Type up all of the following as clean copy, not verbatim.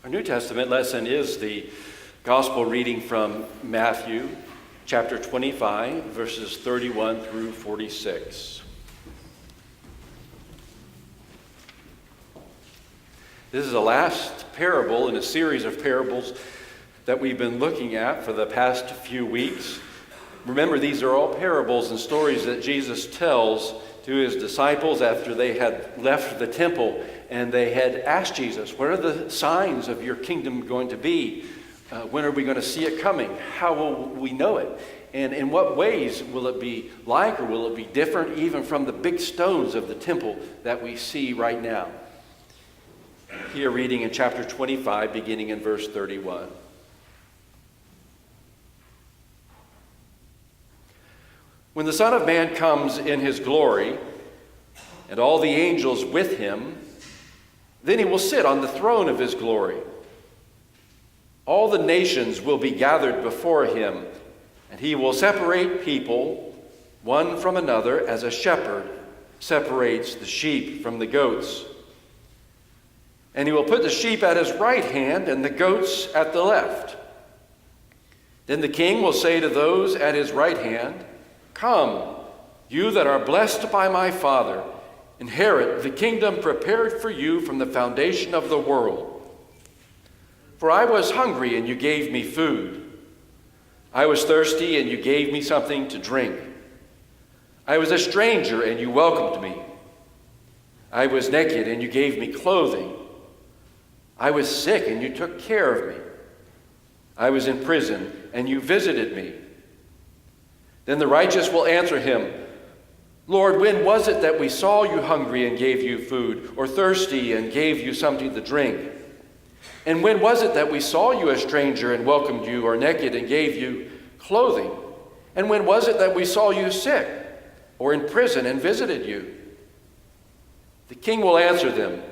Our New Testament lesson is the gospel reading from Matthew chapter 25, verses 31 through 46. This is the last parable in a series of parables that we've been looking at for the past few weeks. Remember, these are all parables and stories that Jesus tells to his disciples after they had left the temple and they had asked Jesus, what are the signs of your kingdom going to be? When are we going to see it coming? How will we know it? And in what ways will it be like, or will it be different even from the big stones of the temple that we see right now? Here, reading in chapter 25, beginning in verse 31. When the Son of Man comes in his glory, and all the angels with him, then he will sit on the throne of his glory. All the nations will be gathered before him, and he will separate people one from another as a shepherd separates the sheep from the goats. And he will put the sheep at his right hand and the goats at the left. Then the king will say to those at his right hand, "Come, you that are blessed by my Father, inherit the kingdom prepared for you from the foundation of the world. For I was hungry, and you gave me food. I was thirsty, and you gave me something to drink. I was a stranger, and you welcomed me. I was naked, and you gave me clothing. I was sick, and you took care of me. I was in prison, and you visited me." Then the righteous will answer him, "Lord, when was it that we saw you hungry and gave you food, or thirsty and gave you something to drink? And when was it that we saw you a stranger and welcomed you, or naked and gave you clothing? And when was it that we saw you sick or in prison and visited you?" The king will answer them,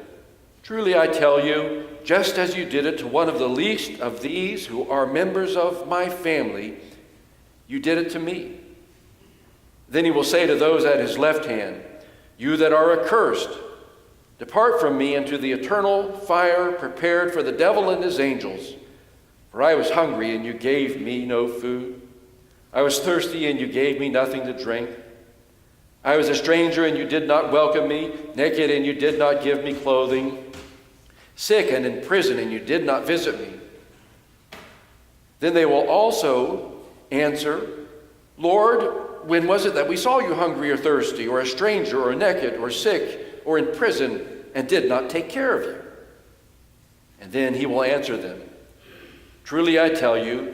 "Truly I tell you, just as you did it to one of the least of these who are members of my family, you did it to me." Then he will say to those at his left hand, "You that are accursed, depart from me into the eternal fire prepared for the devil and his angels. For I was hungry, and you gave me no food. I was thirsty, and you gave me nothing to drink. I was a stranger, and you did not welcome me, naked, and you did not give me clothing, sick and in prison, and you did not visit me." Then they will also answer, "Lord, when was it that we saw you hungry or thirsty, or a stranger, or naked, or sick, or in prison, and did not take care of you?" And then he will answer them, "Truly I tell you,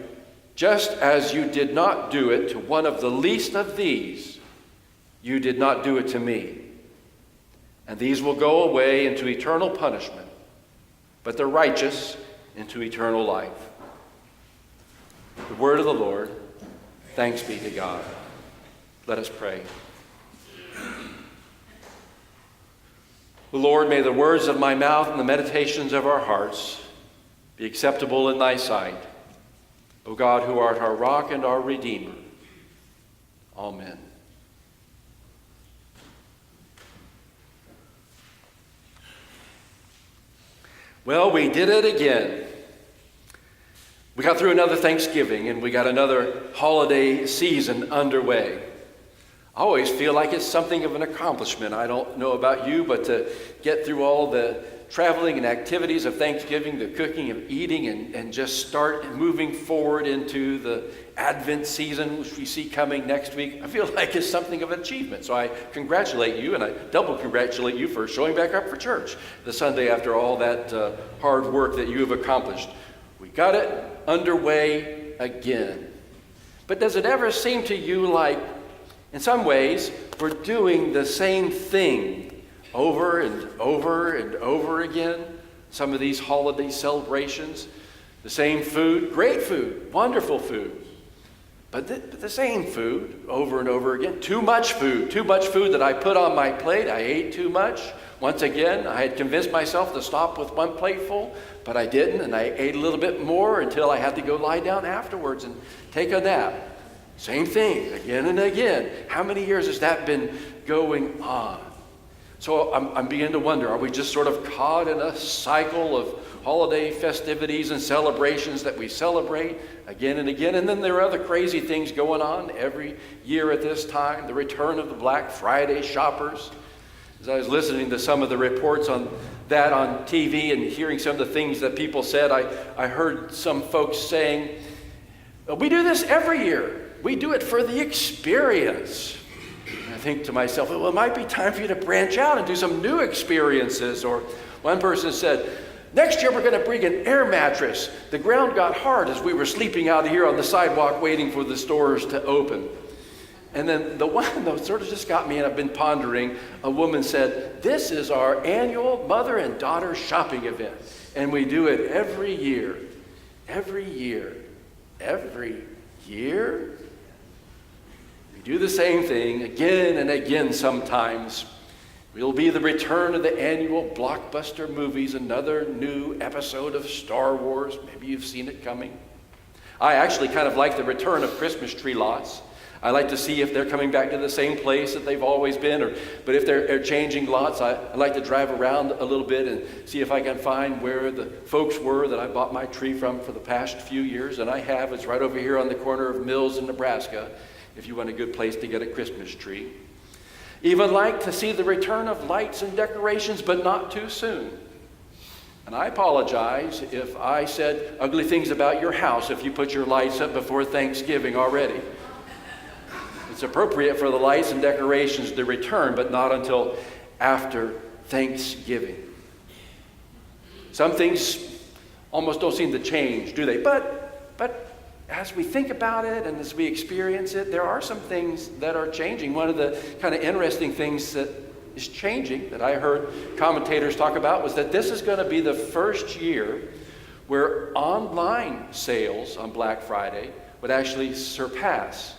just as you did not do it to one of the least of these, you did not do it to me. And these will go away into eternal punishment, but the righteous into eternal life." The word of the Lord. Thanks be to God. Let us pray. Lord, may the words of my mouth and the meditations of our hearts be acceptable in thy sight, O God, who art our rock and our Redeemer. Amen. Well, we did it again. We got through another Thanksgiving, and we got another holiday season underway. I always feel like it's something of an accomplishment. I don't know about you, but to get through all the traveling and activities of Thanksgiving, the cooking and eating, and just start moving forward into the Advent season, which we see coming next week, I feel like it's something of an achievement. So I congratulate you, and I double congratulate you for showing back up for church the Sunday after all that hard work that you have accomplished. We got it underway again. But does it ever seem to you like, in some ways, we're doing the same thing over and over and over again? Some of these holiday celebrations, the same food, great food, wonderful food, but the same food over and over again. Too much food that I put on my plate. I ate too much. Once again, I had convinced myself to stop with one plateful, but I didn't, and I ate a little bit more until I had to go lie down afterwards and take a nap. Same thing again and again. How many years has that been going on? So I'm beginning to wonder, are we just sort of caught in a cycle of holiday festivities and celebrations that we celebrate again and again? And then there are other crazy things going on every year at this time. The return of the Black Friday shoppers. As I was listening to some of the reports on that on TV and hearing some of the things that people said, I heard some folks saying, we do this every year. We do it for the experience. I think to myself, well, it might be time for you to branch out and do some new experiences. Or one person said, next year we're going to bring an air mattress. The ground got hard as we were sleeping out here on the sidewalk waiting for the stores to open. And then the one that sort of just got me, and I've been pondering, a woman said, this is our annual mother and daughter shopping event. And we do it every year. Every year. Every year? We do the same thing again and again sometimes. It'll be the return of the annual blockbuster movies, another new episode of Star Wars. Maybe you've seen it coming. I actually kind of like the return of Christmas tree lots. I like to see if they're coming back to the same place that they've always been, but if they're changing lots, I like to drive around a little bit and see if I can find where the folks were that I bought my tree from for the past few years, and I have. It's right over here on the corner of Mills in Nebraska, if you want a good place to get a Christmas tree. Even like to see the return of lights and decorations, but not too soon. And I apologize if I said ugly things about your house if you put your lights up before Thanksgiving already. It's appropriate for the lights and decorations to return, but not until after Thanksgiving. Some things almost don't seem to change, do they? But as we think about it and as we experience it, there are some things that are changing. One of the kind of interesting things that is changing that I heard commentators talk about was that this is going to be the first year where online sales on Black Friday would actually surpass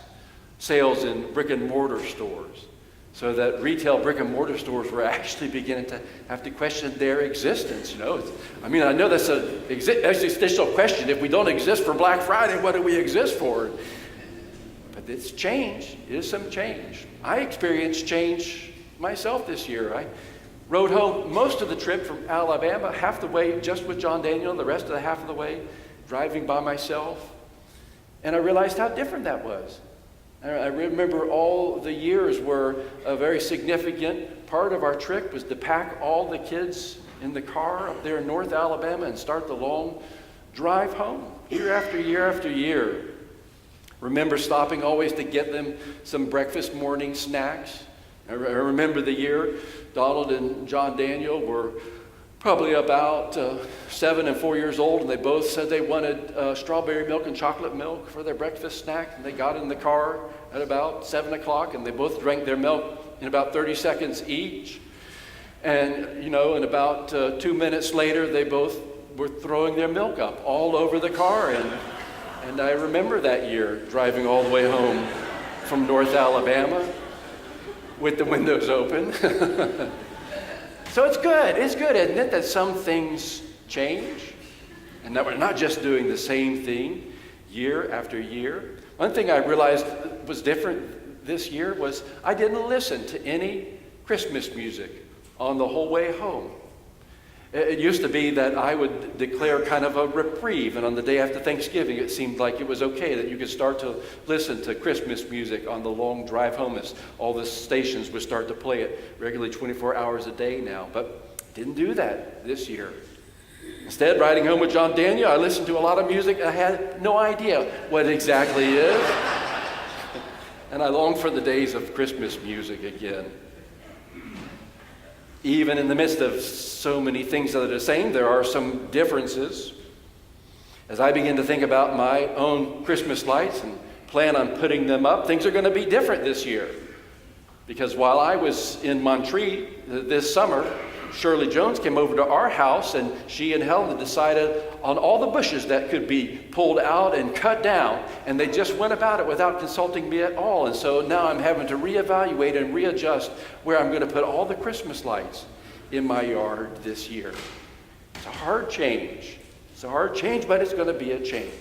sales in brick and mortar stores, so that retail brick and mortar stores were actually beginning to have to question their existence. I know that's an existential question. If we don't exist for Black Friday, what do we exist for? But it's change. It is some change. I experienced change myself this year. I rode home most of the trip from Alabama, half the way just with John Daniel, the rest of the half of the way driving by myself, and I realized how different that was. I remember all the years where a very significant part of our trip was to pack all the kids in the car up there in North Alabama and start the long drive home, year after year after year. Remember stopping always to get them some breakfast morning snacks. I remember the year Donald and John Daniel were probably about 7 and 4 years old, and they both said they wanted strawberry milk and chocolate milk for their breakfast snack. And they got in the car at about 7 o'clock, and they both drank their milk in about 30 seconds each. And, and about 2 minutes later, they both were throwing their milk up all over the car. And I remember that year driving all the way home from North Alabama with the windows open. So it's good, isn't it, that some things change and that we're not just doing the same thing year after year. One thing I realized was different this year was I didn't listen to any Christmas music on the whole way home. It used to be that I would declare kind of a reprieve, and on the day after Thanksgiving it seemed like it was okay that you could start to listen to Christmas music on the long drive home, as all the stations would start to play it regularly 24 hours a day now. But didn't do that this year. Instead, riding home with John Daniel, I listened to a lot of music I had no idea what it exactly is. And I long for the days of Christmas music again. Even in the midst of so many things that are the same, there are some differences. As I begin to think about my own Christmas lights and plan on putting them up, things are going to be different this year. Because while I was in Montreat this summer, Shirley Jones came over to our house, and she and Helen decided on all the bushes that could be pulled out and cut down, and they just went about it without consulting me at all. And so now I'm having to reevaluate and readjust where I'm going to put all the Christmas lights in my yard this year. It's a hard change. It's a hard change, but it's going to be a change.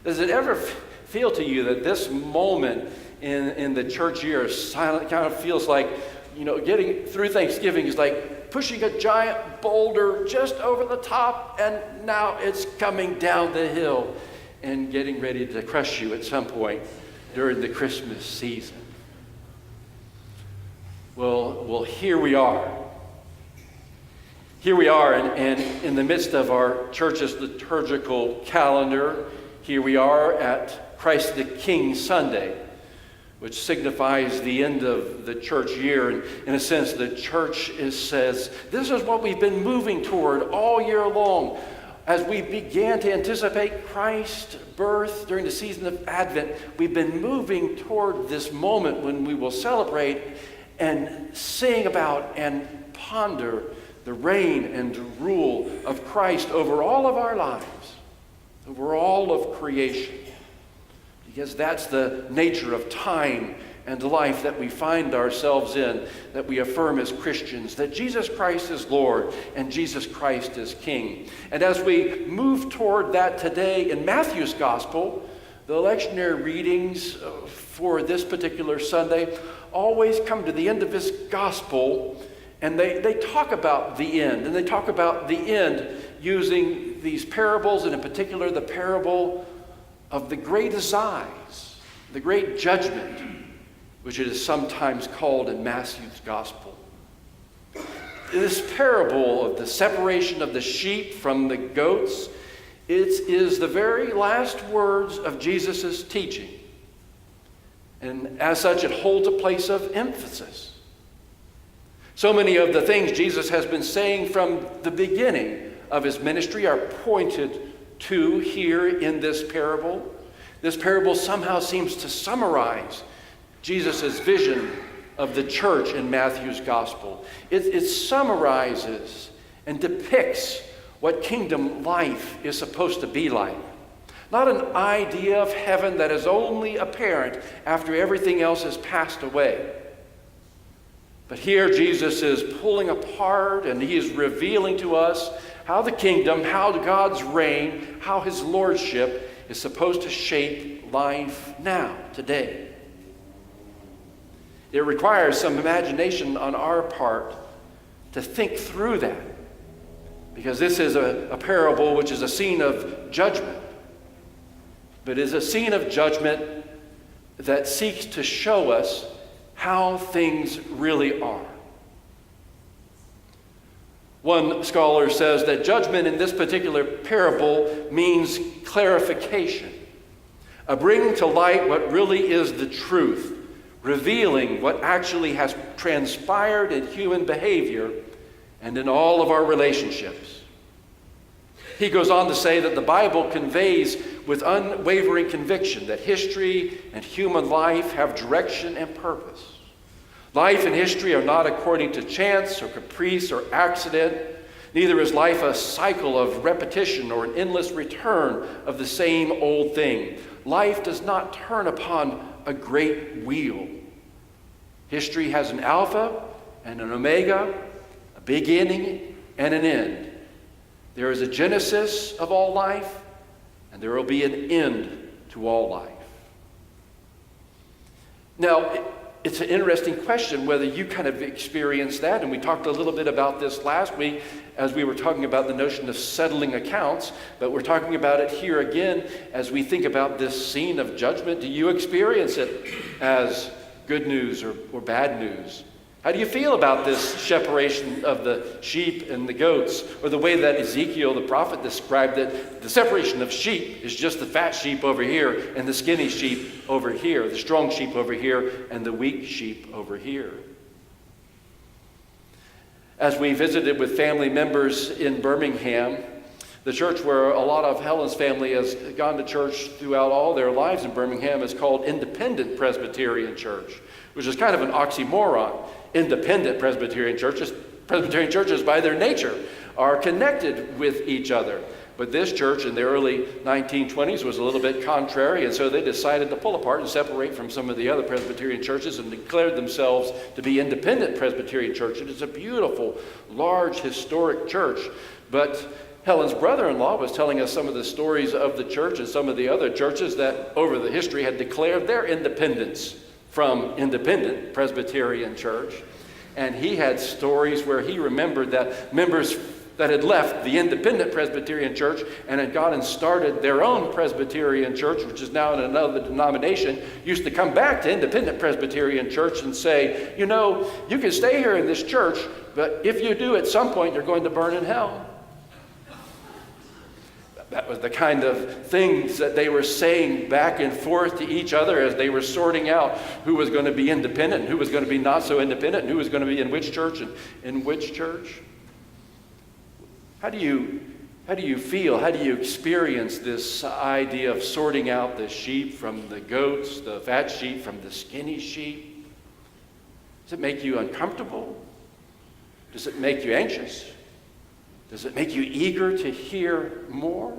Does it ever feel to you that this moment in the church year kind of feels like getting through Thanksgiving is like pushing a giant boulder just over the top, and now it's coming down the hill and getting ready to crush you at some point during the Christmas season. Well, here we are. Here we are, and in the midst of our church's liturgical calendar, here we are at Christ the King Sunday, which signifies the end of the church year. And in a sense, the church says, this is what we've been moving toward all year long. As we began to anticipate Christ's birth during the season of Advent, we've been moving toward this moment when we will celebrate and sing about and ponder the reign and rule of Christ over all of our lives, over all of creation. Because that's the nature of time and life that we find ourselves in, that we affirm as Christians, that Jesus Christ is Lord and Jesus Christ is King. And as we move toward that today in Matthew's Gospel, the lectionary readings for this particular Sunday always come to the end of his Gospel, and they talk about the end. And they talk about the end using these parables, and in particular the parable of the great assize, the great judgment, which it is sometimes called in Matthew's Gospel. This parable of the separation of the sheep from the goats, it is the very last words of Jesus' teaching. And as such, it holds a place of emphasis. So many of the things Jesus has been saying from the beginning of his ministry are pointed to here in this parable. This parable somehow seems to summarize Jesus' vision of the church in Matthew's Gospel. It summarizes and depicts what kingdom life is supposed to be like. Not an idea of heaven that is only apparent after everything else has passed away. But here Jesus is pulling apart, and he is revealing to us how the kingdom, how God's reign, how his lordship is supposed to shape life now, today. It requires some imagination on our part to think through that, because this is a parable which is a scene of judgment, but is a scene of judgment that seeks to show us how things really are. One scholar says that judgment in this particular parable means clarification, a bringing to light what really is the truth, revealing what actually has transpired in human behavior and in all of our relationships. He goes on to say that the Bible conveys with unwavering conviction that history and human life have direction and purpose. Life and history are not according to chance or caprice or accident. Neither is life a cycle of repetition or an endless return of the same old thing. Life does not turn upon a great wheel. History has an alpha and an omega, a beginning and an end. There is a genesis of all life, and there will be an end to all life. Now, it's an interesting question whether you kind of experience that, and we talked a little bit about this last week as we were talking about the notion of settling accounts, but we're talking about it here again as we think about this scene of judgment. Do you experience it as good news or bad news? How do you feel about this separation of the sheep and the goats, or the way that Ezekiel the prophet described it? The separation of sheep is just the fat sheep over here and the skinny sheep over here, the strong sheep over here and the weak sheep over here. As we visited with family members in Birmingham, the church where a lot of Helen's family has gone to church throughout all their lives in Birmingham is called Independent Presbyterian Church, which is kind of an oxymoron. Independent Presbyterian churches by their nature are connected with each other. But this church in the early 1920s was a little bit contrary, and so they decided to pull apart and separate from some of the other Presbyterian churches and declared themselves to be Independent Presbyterian Church. It is a beautiful, large, historic church. But Helen's brother-in-law was telling us some of the stories of the church and some of the other churches that over the history had declared their independence from Independent Presbyterian Church. And he had stories where he remembered that members that had left the independent Presbyterian church and had gone and started their own Presbyterian church, which is now in another denomination, used to come back to independent Presbyterian church and say, you know, you can stay here in this church, but if you do, at some point, you're going to burn in hell. That was the kind of things that they were saying back and forth to each other as they were sorting out who was going to be independent and who was going to be not so independent and who was going to be in which church and in which church. How do you feel? How do you experience this idea of sorting out the sheep from the goats, the fat sheep from the skinny sheep? Does it make you uncomfortable? Does it make you anxious? Does it make you eager to hear more?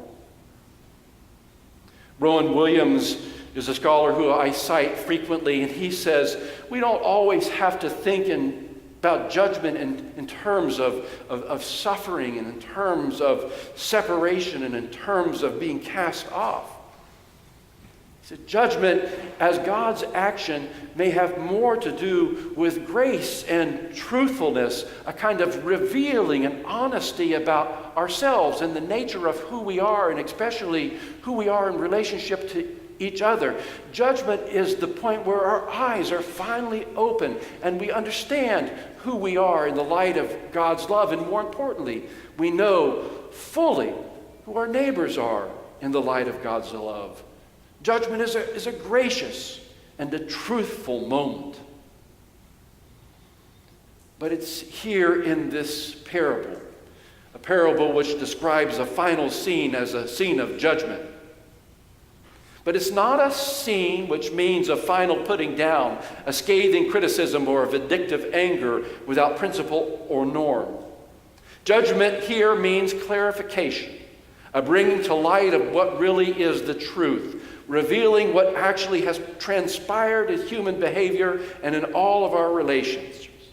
Rowan Williams is a scholar who I cite frequently, and he says we don't always have to think about judgment in terms of suffering and in terms of separation and in terms of being cast off. He said judgment as God's action may have more to do with grace and truthfulness, a kind of revealing and honesty about ourselves and the nature of who we are, and especially who we are in relationship to each other. Judgment is the point where our eyes are finally open and we understand who we are in the light of God's love, and more importantly, we know fully who our neighbors are in the light of God's love. Judgment is a gracious and a truthful moment. But it's here in this parable, a parable which describes a final scene as a scene of judgment. But it's not a scene which means a final putting down, a scathing criticism, or a vindictive anger without principle or norm. Judgment here means clarification, a bringing to light of what really is the truth, revealing what actually has transpired in human behavior and in all of our relationships.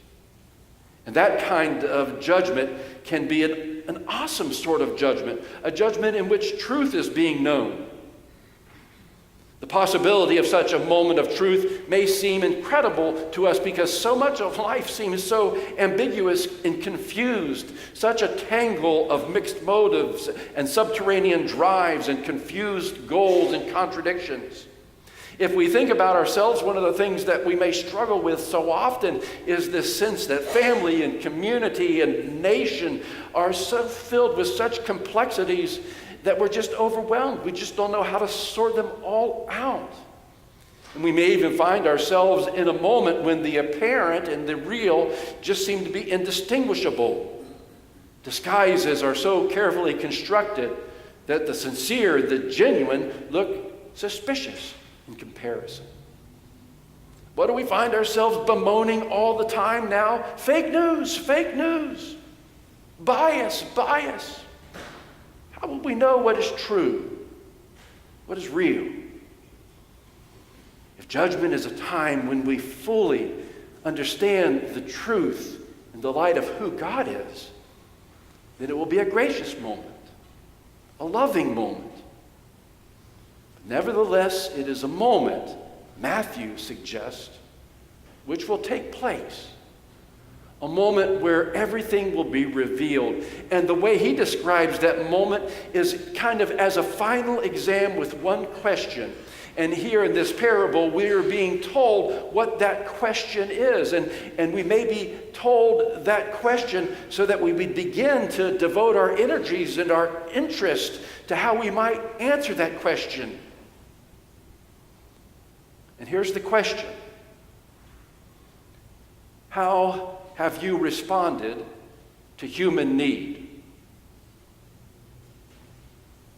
And that kind of judgment can be an awesome sort of judgment, a judgment in which truth is being known. The possibility of such a moment of truth may seem incredible to us because so much of life seems so ambiguous and confused, such a tangle of mixed motives and subterranean drives and confused goals and contradictions. If we think about ourselves, one of the things that we may struggle with so often is this sense that family and community and nation are so filled with such complexities that we're just overwhelmed. We just don't know how to sort them all out. And we may even find ourselves in a moment when the apparent and the real just seem to be indistinguishable. Disguises are so carefully constructed that the sincere, the genuine, look suspicious in comparison. What do we find ourselves bemoaning all the time now? Fake news, bias. How will we know what is true, what is real? If judgment is a time when we fully understand the truth in the light of who God is, then it will be a gracious moment, a loving moment. Nevertheless, it is a moment, Matthew suggests, which will take place. A moment where everything will be revealed. And the way he describes that moment is kind of as a final exam with one question. And here in this parable, we're being told what that question is. And we may be told that question so that we begin to devote our energies and our interest to how we might answer that question. And here's the question. How have you responded to human need?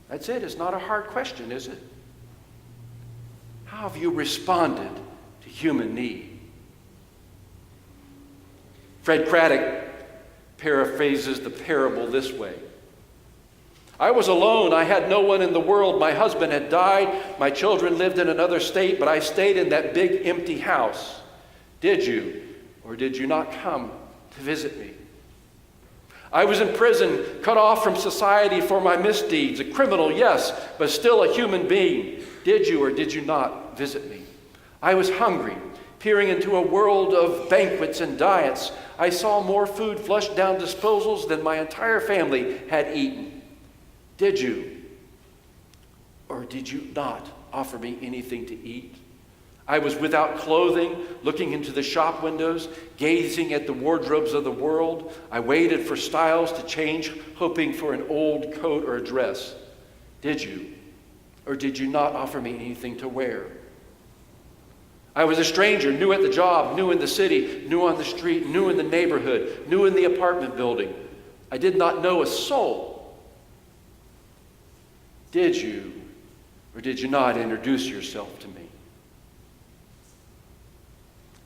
That's it. It's not a hard question, is it? How have you responded to human need? Fred Craddock paraphrases the parable this way. I was alone. I had no one in the world. My husband had died. My children lived in another state, but I stayed in that big empty house. Did you or did you not come to visit me? I was in prison, cut off from society for my misdeeds. A criminal, yes, but still a human being. Did you or did you not visit me? I was hungry, Peering into a world of banquets and diets, I saw more food flushed down disposals than my entire family had eaten. Did you, or did you not offer me anything to eat? I was without clothing, looking into the shop windows, gazing at the wardrobes of the world. I waited for styles to change, hoping for an old coat or a dress. Did you, or did you not offer me anything to wear? I was a stranger, new at the job, new in the city, new on the street, new in the neighborhood, new in the apartment building. I did not know a soul. Did you, or did you not introduce yourself to me?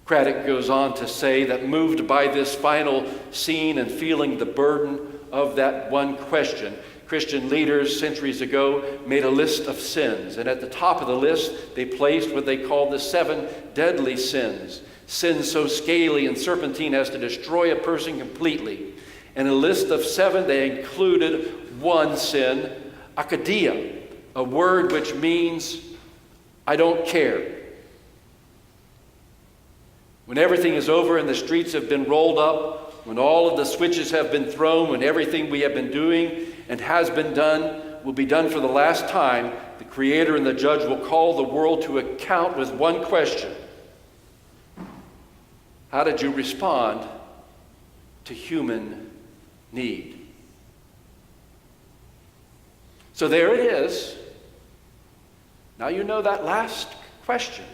Craddock goes on to say that moved by this final scene and feeling the burden of that one question, Christian leaders centuries ago made a list of sins, and at the top of the list they placed what they called the 7 deadly sins, sins so scaly and serpentine as to destroy a person completely. And in a list of 7 they included one sin, akadia, a word which means I don't care. When everything is over and the streets have been rolled up, when all of the switches have been thrown, when everything we have been doing and has been done will be done for the last time, the Creator and the Judge will call the world to account with one question. How did you respond to human need? So there it is. Now you know that last question.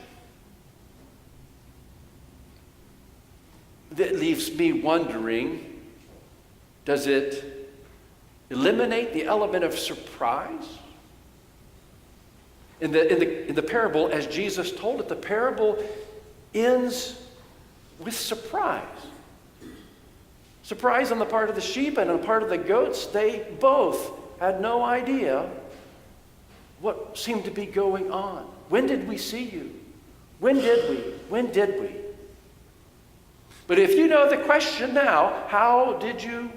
That leaves me wondering, does it eliminate the element of surprise? In the parable, as Jesus told it, the parable ends with surprise. Surprise on the part of the sheep and on the part of the goats. They both had no idea what seemed to be going on. When did we see you? When did we? When did we? But if you know the question now, how did you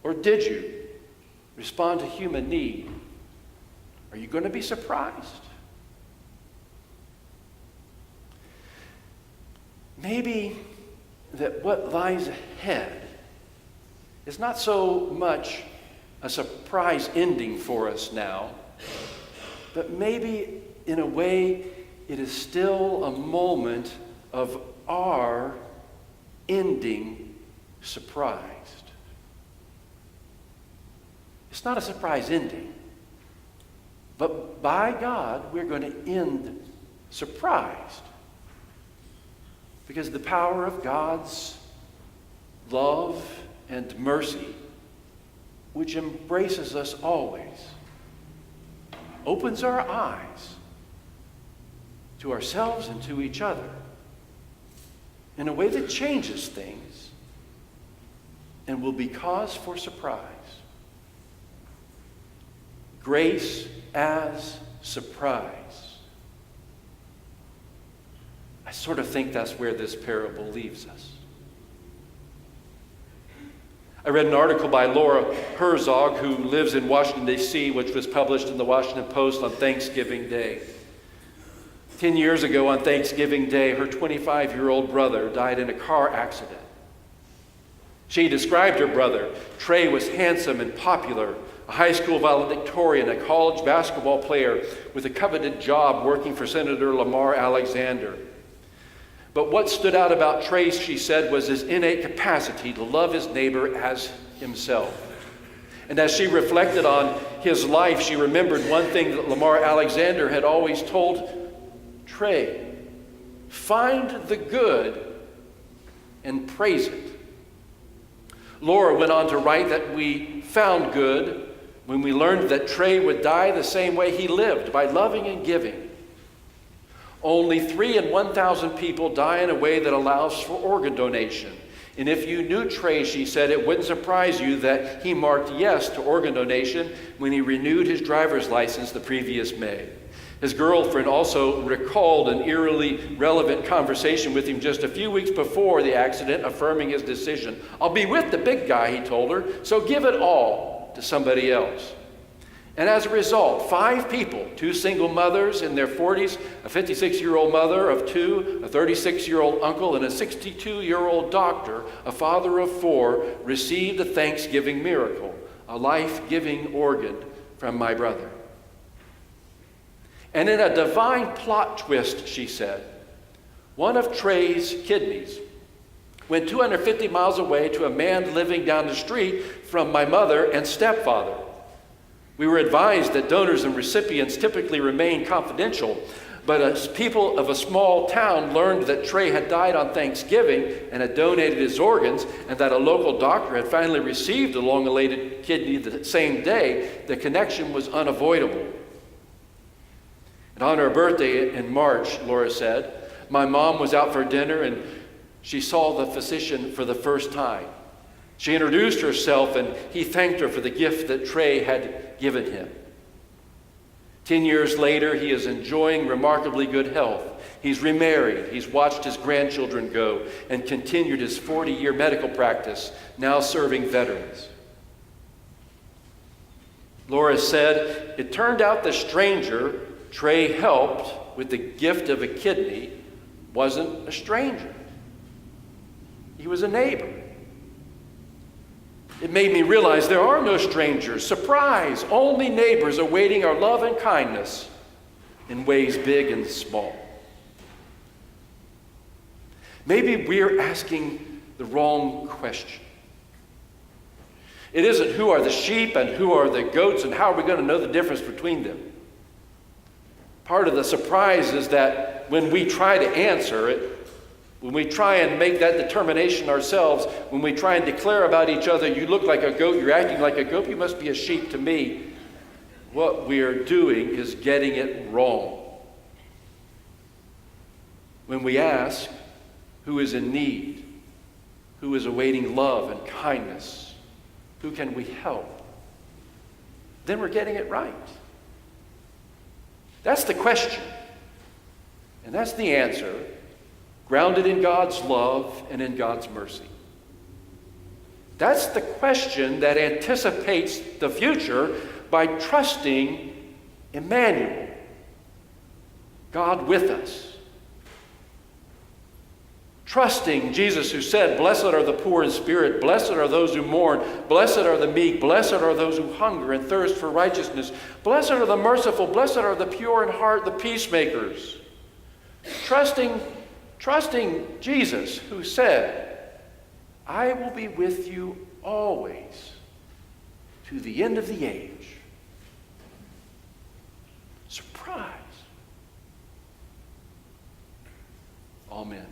or did you respond to human need? Are you going to be surprised? Maybe that what lies ahead is not so much a surprise ending for us now, but maybe in a way it is still a moment of our ending surprised. It's not a surprise ending, but by God, we're going to end surprised. Because the power of God's love and mercy, which embraces us always, opens our eyes to ourselves and to each other in a way that changes things and will be cause for surprise. Grace as surprise. I sort of think that's where this parable leaves us. I read an article by Laura Herzog, who lives in Washington, D.C., which was published in the Washington Post on Thanksgiving Day. 10 years ago on Thanksgiving Day, her 25-year-old brother died in a car accident. She described her brother. Trey was handsome and popular, a high school valedictorian, a college basketball player with a coveted job working for Senator Lamar Alexander. But what stood out about Trey, she said, was his innate capacity to love his neighbor as himself. And as she reflected on his life, she remembered one thing that Lamar Alexander had always told Trey: find the good and praise it. Laura went on to write that we found good when we learned that Trey would die the same way he lived, by loving and giving. Only 3 in 1,000 people die in a way that allows for organ donation. And if you knew Trey, she said, it wouldn't surprise you that he marked yes to organ donation when he renewed his driver's license the previous May. His girlfriend also recalled an eerily relevant conversation with him just a few weeks before the accident, affirming his decision. I'll be with the big guy, he told her, so give it all to somebody else. And as a result, 5 people, 2 single mothers in their 40s, a 56-year-old mother of 2, a 36-year-old uncle, and a 62-year-old doctor, a father of 4, received a Thanksgiving miracle, a life-giving organ from my brother. And in a divine plot twist, she said, one of Trey's kidneys went 250 miles away to a man living down the street from my mother and stepfather. We were advised that donors and recipients typically remain confidential, but as people of a small town learned that Trey had died on Thanksgiving and had donated his organs, and that a local doctor had finally received a long-awaited kidney the same day, the connection was unavoidable. And on her birthday in March, Laura said, my mom was out for dinner and she saw the physician for the first time. She introduced herself and he thanked her for the gift that Trey had given him. 10 years later, he is enjoying remarkably good health. He's remarried. He's watched his grandchildren go and continued his 40-year medical practice, now serving veterans. Laura said, it turned out the stranger Trey helped with the gift of a kidney wasn't a stranger. He was a neighbor. It made me realize there are no strangers. Surprise! Only neighbors awaiting our love and kindness in ways big and small. Maybe we're asking the wrong question. It isn't who are the sheep and who are the goats and how are we going to know the difference between them. Part of the surprise is that when we try to answer it, when we try and make that determination ourselves, when we try and declare about each other, you look like a goat, you're acting like a goat, you must be a sheep to me, what we are doing is getting it wrong. When we ask who is in need, who is awaiting love and kindness, who can we help, then we're getting it right. That's the question. And that's the answer, grounded in God's love and in God's mercy. That's the question that anticipates the future by trusting Emmanuel, God with us. Trusting Jesus who said, blessed are the poor in spirit, blessed are those who mourn, blessed are the meek, blessed are those who hunger and thirst for righteousness, blessed are the merciful, blessed are the pure in heart, the peacemakers. Trusting Jesus who said, I will be with you always to the end of the age. Surprise. Amen.